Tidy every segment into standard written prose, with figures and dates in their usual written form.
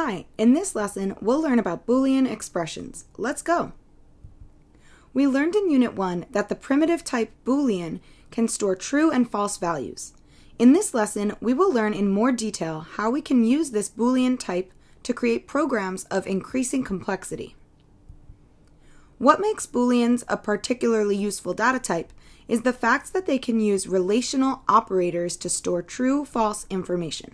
Hi, in this lesson, we'll learn about Boolean expressions. Let's go! We learned in Unit 1 that the primitive type Boolean can store true and false values. In this lesson, we will learn in more detail how we can use this Boolean type to create programs of increasing complexity. What makes Booleans a particularly useful data type is the fact that they can use relational operators to store true-false information.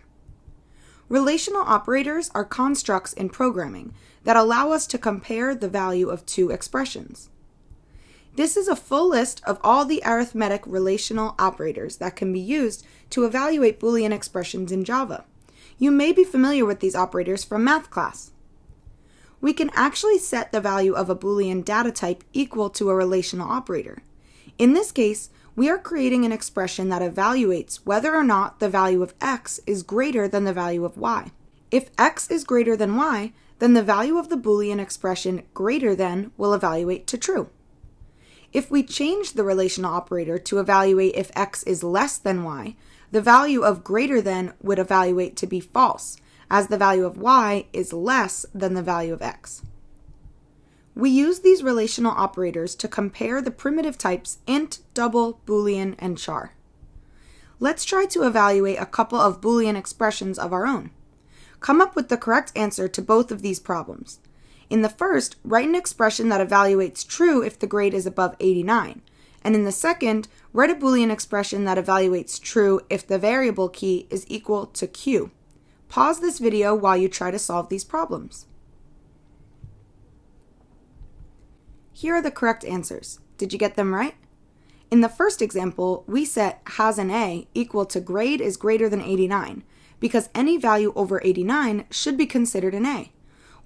Relational operators are constructs in programming that allow us to compare the value of two expressions. This is a full list of all the arithmetic relational operators that can be used to evaluate Boolean expressions in Java. You may be familiar with these operators from math class. We can actually set the value of a Boolean data type equal to a relational operator. In this case, we are creating an expression that evaluates whether or not the value of x is greater than the value of y. If x is greater than y, then the value of the Boolean expression greater than will evaluate to true. If we change the relational operator to evaluate if x is less than y, the value of greater than would evaluate to be false, as the value of y is less than the value of x. We use these relational operators to compare the primitive types int, double, Boolean, and char. Let's try to evaluate a couple of Boolean expressions of our own. Come up with the correct answer to both of these problems. In the first, write an expression that evaluates true if the grade is above 89, and in the second, write a Boolean expression that evaluates true if the variable key is equal to q. Pause this video while you try to solve these problems. Here are the correct answers. Did you get them right? In the first example, we set has an A equal to grade is greater than 89, because any value over 89 should be considered an A.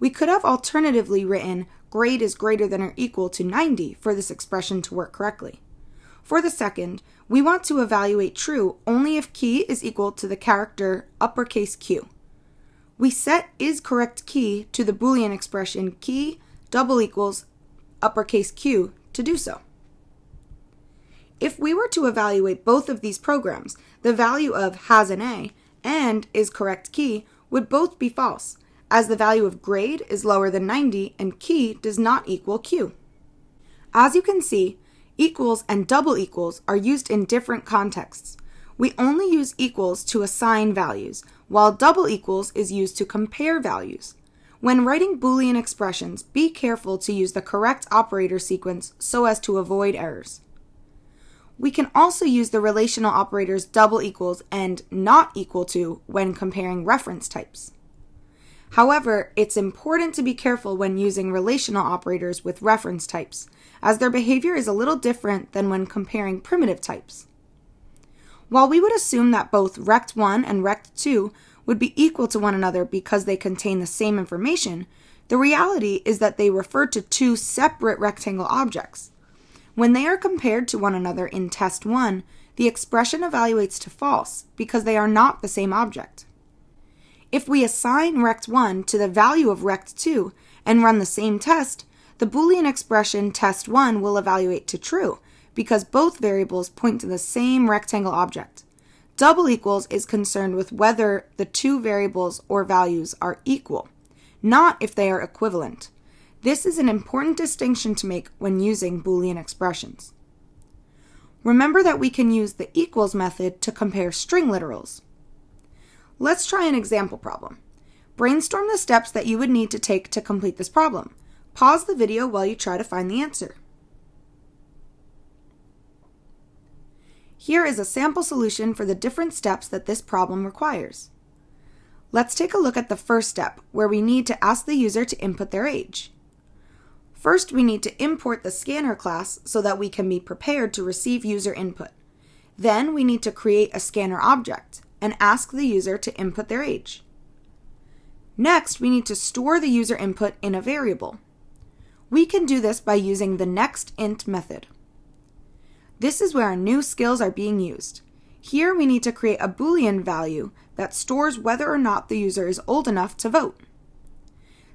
We could have alternatively written grade is greater than or equal to 90 for this expression to work correctly. For the second, we want to evaluate true only if key is equal to the character uppercase Q. We set isCorrectKey to the Boolean expression key double equals uppercase Q to do so. If we were to evaluate both of these programs, the value of has an A and isCorrectKey would both be false, as the value of grade is lower than 90 and key does not equal Q. As you can see, equals and double equals are used in different contexts. We only use equals to assign values, while double equals is used to compare values. When writing Boolean expressions, be careful to use the correct operator sequence so as to avoid errors. We can also use the relational operators double equals and not equal to when comparing reference types. However, it's important to be careful when using relational operators with reference types, as their behavior is a little different than when comparing primitive types. While we would assume that both rect1 and rect2 would be equal to one another because they contain the same information, the reality is that they refer to two separate rectangle objects. When they are compared to one another in test 1, the expression evaluates to false because they are not the same object. If we assign rect1 to the value of rect2 and run the same test, the Boolean expression test1 will evaluate to true because both variables point to the same rectangle object. Double equals is concerned with whether the two variables or values are equal, not if they are equivalent. This is an important distinction to make when using Boolean expressions. Remember that we can use the equals method to compare string literals. Let's try an example problem. Brainstorm the steps that you would need to take to complete this problem. Pause the video while you try to find the answer. Here is a sample solution for the different steps that this problem requires. Let's take a look at the first step, where we need to ask the user to input their age. First, we need to import the scanner class so that we can be prepared to receive user input. Then we need to create a scanner object and ask the user to input their age. Next, we need to store the user input in a variable. We can do this by using the nextInt method. This is where our new skills are being used. Here we need to create a Boolean value that stores whether or not the user is old enough to vote.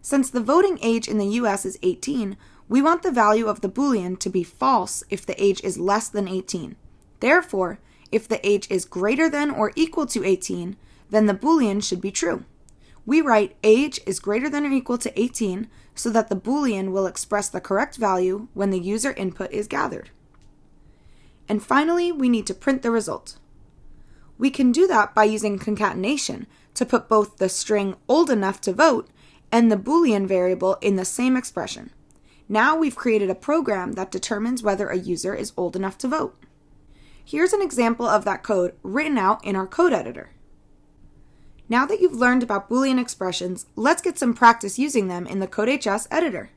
Since the voting age in the US is 18, we want the value of the Boolean to be false if the age is less than 18. Therefore, if the age is greater than or equal to 18, then the Boolean should be true. we write age is greater than or equal to 18 so that the Boolean will express the correct value when the user input is gathered. And finally, we need to print the result. We can do that by using concatenation to put both the string old enough to vote and the Boolean variable in the same expression. Now we've created a program that determines whether a user is old enough to vote. Here's an example of that code written out in our code editor. Now that you've learned about Boolean expressions, let's get some practice using them in the CodeHS editor.